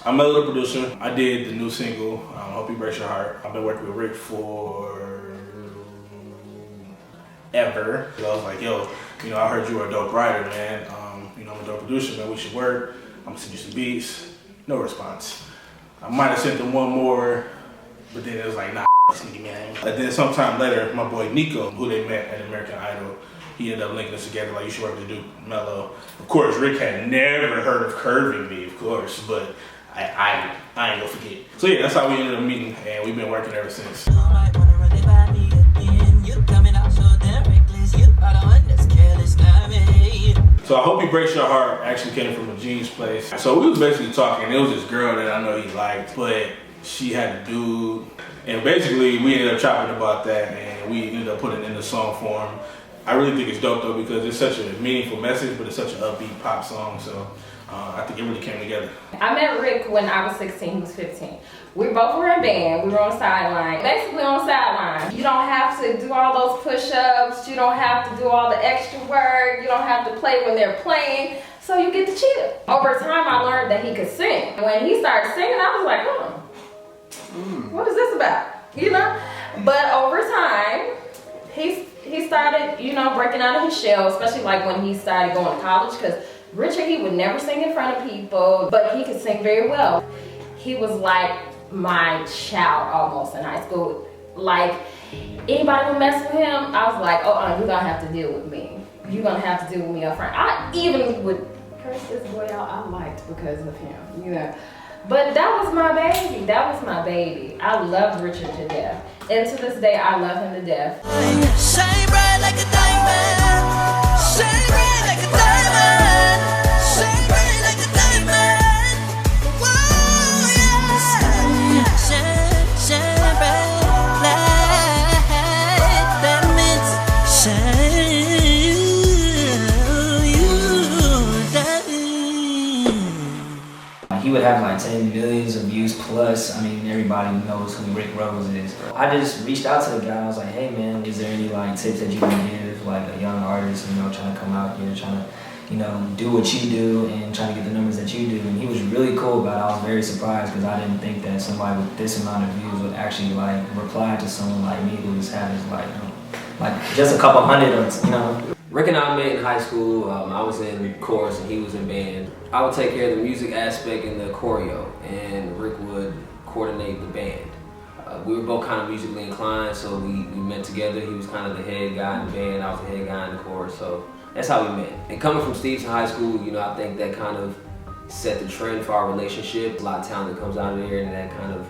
I'm a little producer. I did the new single, Hope You Breaks Your Heart. I've been working with Rick for ever. So I was like, yo, you know, I heard you were a dope writer, man. You know, I'm a dope producer, man, we should work. I'm gonna send you some beats. No response. I might have sent them one more, but then it was like, nah, this nigga, man. And then sometime later, my boy Nico, who they met at American Idol, he ended up linking us together, like, you should work with Duke Mello. Of course, Rick had never heard of curving me, of course, but I ain't gonna forget. So yeah, that's how we ended up meeting, and we've been working ever since. So I Hope You Breaks Your Heart actually came from a Gene's place. So we was basically talking. It was this girl that I know he liked, but she had a dude. And basically we ended up chopping about that, and we ended up putting it in the song form. I really think it's dope though, because it's such a meaningful message, but it's such an upbeat pop song. So I think it really came together. I met Rick when I was 16, he was 15. We both were in band, we were on sideline. Basically on sideline. You don't have to do all those push-ups, you don't have to do all the extra work, you don't have to play when they're playing, so you get to chill. Over time I learned that he could sing. When he started singing, I was like, what is this about? You know? But over time, he started, you know, breaking out of his shell, especially like when he started going to college, because Richard, he would never sing in front of people, but he could sing very well. He was like my child almost in high school. Like, anybody would mess with him, I was like, oh, you're gonna have to deal with me. You're gonna have to deal with me up front. I even would curse this boy out I liked because of him, you know. But that was my baby, that was my baby. I loved Richard to death. And to this day, I love him to death. Shine bright like a diamond. Shine bright like a diamond. Shine bright like a diamond. Whoa, yeah. Shine bright like diamonds. Shine He would have like 10 millions of views plus. I mean, everybody knows who Rick Rose is. I just reached out to the guy. I was like, hey man, is there any like tips that you can give like a young artist, you know, trying to come out here, trying to, you know, do what you do and trying to get the numbers that you do. And he was really cool about it. I was very surprised because I didn't think that somebody with this amount of views would actually like reply to someone like me who was having like just a couple hundred or, you know. Rick and I met in high school. I was in chorus and he was in band. I would take care of the music aspect and the choreo, and Rick would coordinate the band. We were both kind of musically inclined, so we met together. He was kind of the head guy in the band, I was the head guy in the chorus, so that's how we met. And coming from Stevenson High School, you know, I think that kind of set the trend for our relationship. A lot of talent that comes out of there, and that kind of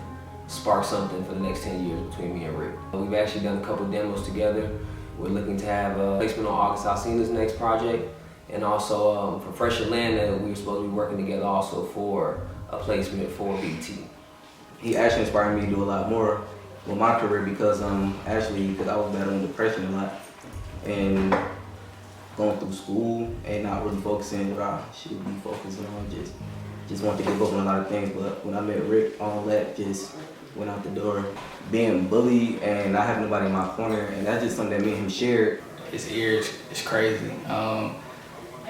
sparked something for the next 10 years between me and Rick. We've actually done a couple demos together. We're looking to have a placement on August Alsina's next project. And also for Fresh Atlanta, we were supposed to be working together also for a placement for BT. He actually inspired me to do a lot more with my career because because I was battling depression a lot and going through school and not really focusing where I should be focusing on. Just wanted to give up on a lot of things, but when I met Rick, all that just went out the door. Being bullied and not having nobody in my corner, and that's just something that me and him shared. His ears is crazy.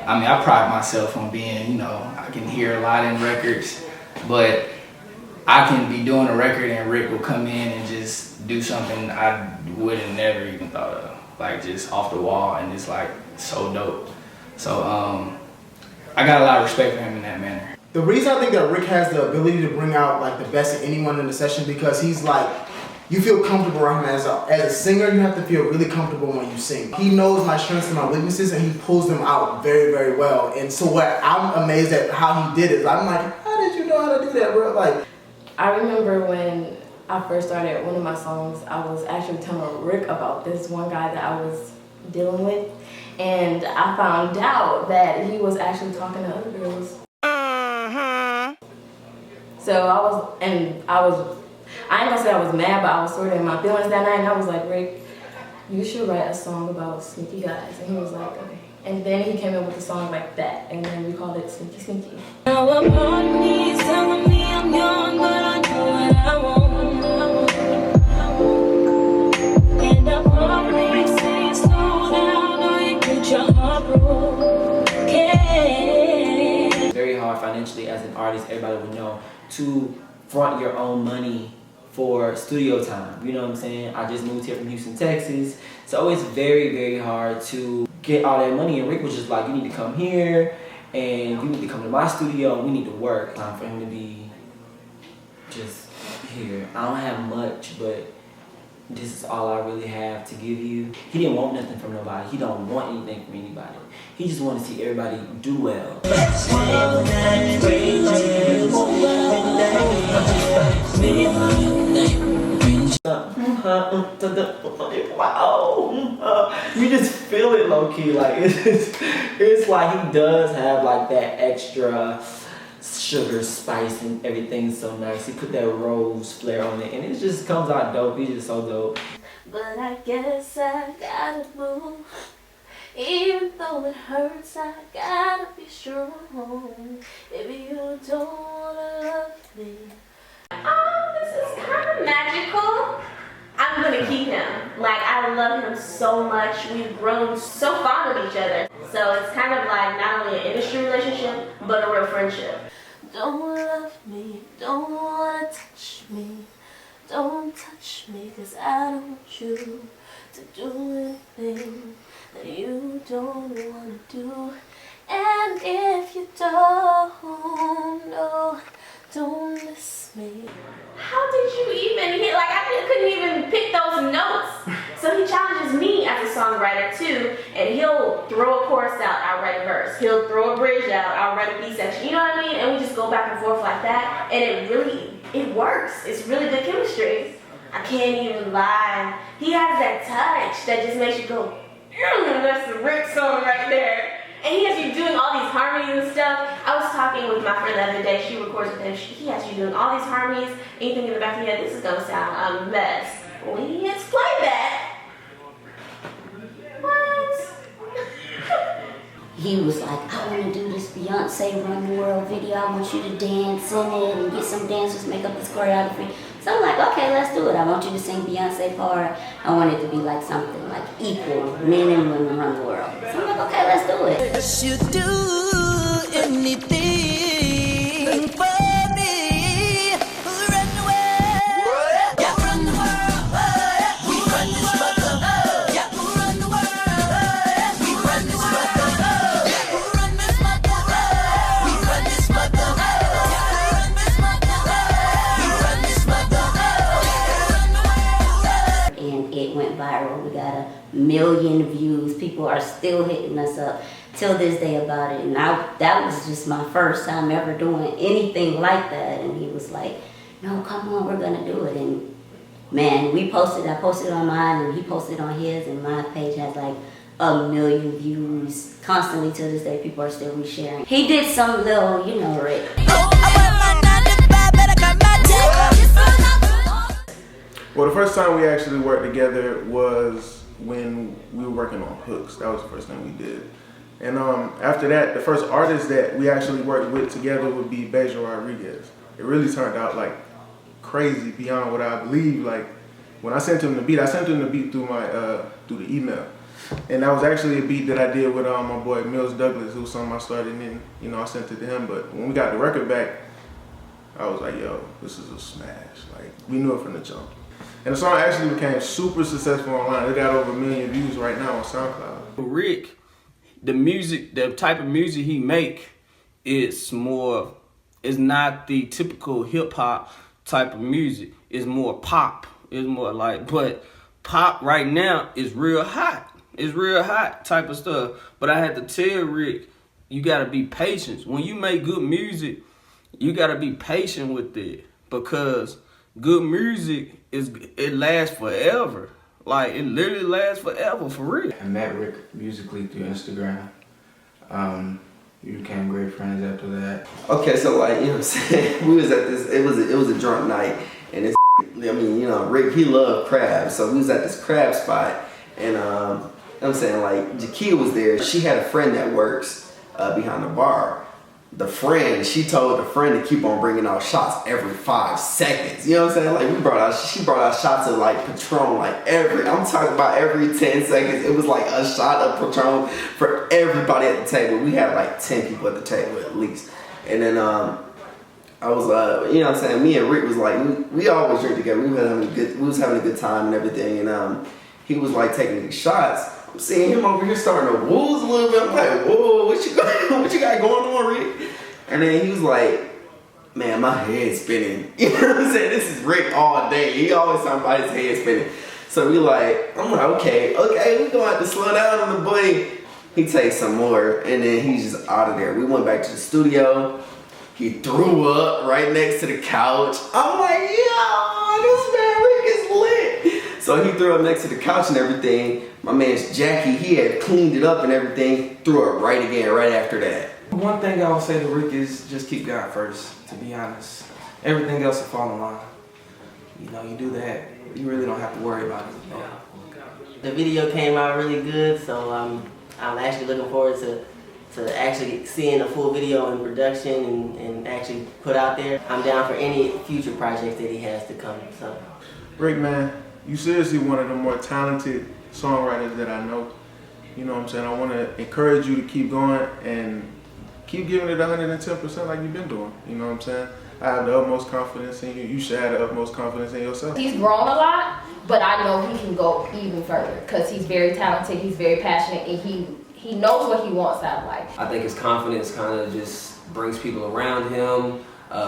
I mean, I pride myself on being, you know, I can hear a lot in records, but I can be doing a record and Rick will come in and just do something I would have never even thought of, like just off the wall, and it's like so dope. So I got a lot of respect for him in that manner. The reason I think that Rick has the ability to bring out like the best in anyone in the session, because he's like, you feel comfortable around him. As a singer, you have to feel really comfortable when you sing. He knows my strengths and my weaknesses, and he pulls them out very, very well. And so what I'm amazed at how he did it. I'm like, how did you know how to do that, bro? Like, I remember when I first started one of my songs, I was actually telling Rick about this one guy that I was dealing with, and I found out that he was actually talking to other girls. So I ain't gonna say I was mad, but I was sort of in my feelings that night, and I was like, Rick, you should write a song about sneaky guys. And he was like, okay. And then he came in with a song like that, and then we called it Sneaky Sneaky. Now a part of me is telling me I'm young, but I do what I want. And a part of me saying slow down or you get your heart broken. Very hard financially. eventually as an artist, everybody would know, to front your own money for studio time. You know what I'm saying? I just moved here from Houston, Texas. So it's very, very hard to get all that money. And Rick was just like, you need to come here and you need to come to my studio and we need to work. Time for him to be just here. I don't have much, but this is all I really have to give you. He didn't want nothing from nobody. He don't want anything from anybody. He just wanted to see everybody do well. Wow, you just feel it low key. Like it's like he does have like that extra sugar, spice, and everything's so nice. He put that rose flair on it, and it just comes out dope. He's just so dope. But I guess I gotta move. Even though it hurts, I gotta be strong. Baby, you don't wanna love me. Oh, this is kind of magical. I'm gonna keep him. Like, I love him so much. We've grown so fond of each other. So it's kind of like not only an industry relationship, but a real friendship. Don't love me, don't wanna touch me. Don't touch me, 'cause I don't want you to do anything that you don't wanna do. And if you don't know, don't miss me. How did you even hit? Like, I couldn't even pick those notes. So he challenges me as a songwriter too, and he'll throw a chorus out, I'll write a verse. He'll throw a bridge out, I'll write a B section. You know what I mean? And we just go back and forth like that, and it works. It's really good chemistry. I can't even lie. He has that touch that just makes you go, that's the Rick song right there. And he has you doing all these harmonies and stuff. I was talking with my friend the other day, she records with him, he has you doing all these harmonies, and you think in the back of your head, this is gonna sound a mess. When he hits playback, what? He was like, I want to do this Beyonce Run the World video. I want you to dance in it and get some dancers, make up this choreography. So I'm like, okay, let's do it. I want you to sing Beyonce part. I want it to be like something like equal, men and women run the world. So I'm like, okay, let's do it. You do anything for me. Run the world. Yeah, run the world. We run this mother. Yeah, run the world. We run this mother. Yeah, run this mother. We run this mother. Yeah, run this mother. We run this mother. And it went viral. We got 1 million views. People are still hitting us up till this day about it. And that was just my first time ever doing anything like that. And he was like, no, come on, we're gonna do it. And man, I posted on mine and he posted on his, and my page has like 1 million views. Constantly to this day, people are still resharing. He did some little, you know, Rick. Well, the first time we actually worked together was when we were working on hooks. That was the first thing we did. And after that, the first artist that we actually worked with together would be Bejo Rodriguez. It really turned out like crazy beyond what I believed. Like when I sent him the beat, through my through the email. And that was actually a beat that I did with my boy Mills Douglas, who was something I started, and then I sent it to him. But when we got the record back, I was like, yo, this is a smash. Like we knew it from the jump. And the song actually became super successful online. It got over 1 million views right now on SoundCloud. Rick, the type of music he make is not the typical hip hop type of music. It's more pop. It's more like, but pop right now is real hot. It's real hot type of stuff. But I had to tell Rick, you gotta be patient. When you make good music, you gotta be patient with it, because good music it lasts forever. Like it literally lasts forever, for real. I met Rick musically through Instagram. We became great friends after that. Okay, so like, you know what I'm saying, we was at this, it was a drunk night, and this, I mean, Rick, he loved crabs, so we was at this crab spot, and you know what I'm saying, like, Jakia was there. She had a friend that works behind the bar. She told the friend to keep on bringing out shots every 5 seconds. You know what I'm saying? Like she brought out shots of like Patron, I'm talking about every 10 seconds. It was like a shot of Patron for everybody at the table. We had like 10 people at the table at least. And then I was, you know what I'm saying, me and Rick was like, we always drink together. We was having a good time and everything. And he was like taking these shots. I'm seeing him over here starting to wooze a little bit. I'm like, whoa, what you got going on, Rick? And then he was like, man, my head's spinning. You know what I'm saying? This is Rick all day. He always talking about his head spinning. So I'm like, okay, we gonna have to slow down on the boy. He takes some more, and then he's just out of there. We went back to the studio. He threw up right next to the couch. I'm like, yo, this man Rick is lit. So he threw up next to the couch and everything. My man's Jackie, he had cleaned it up and everything, threw it right again, right after that. One thing I would say to Rick is just keep God first, to be honest. Everything else will fall in line. You know, you do that, you really don't have to worry about it. The video came out really good, so I'm actually looking forward to actually seeing a full video in production and actually put out there. I'm down for any future projects that he has to come. So, Rick, man, you seriously one of the more talented songwriters that I know. You know what I'm saying? I want to encourage you to keep going and keep giving it 110% like you've been doing. You know what I'm saying? I have the utmost confidence in you. You should have the utmost confidence in yourself. He's grown a lot, but I know he can go even further because he's very talented, he's very passionate, and he knows what he wants out of life. I think his confidence kind of just brings people around him,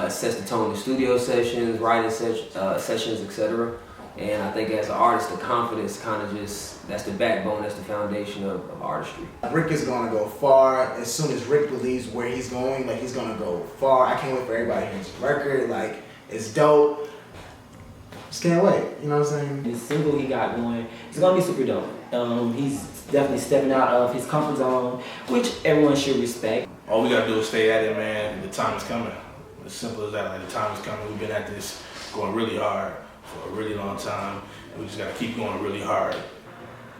sets the tone in studio sessions, writing sessions, etc. And I think as an artist, the confidence kind of just, that's the backbone, that's the foundation of artistry. Rick is gonna go far. As soon as Rick believes where he's going, like he's gonna go far. I can't wait for everybody to hear his record. Like, it's dope. Just can't wait. You know what I'm saying? The single he got going, it's gonna be super dope. He's definitely stepping out of his comfort zone, which everyone should respect. All we gotta do is stay at it, man. The time is coming. As simple as that. Like, the time is coming. We've been at this going really hard for a really long time, and we just gotta keep going really hard.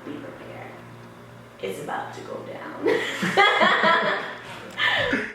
Be prepared. It's about to go down.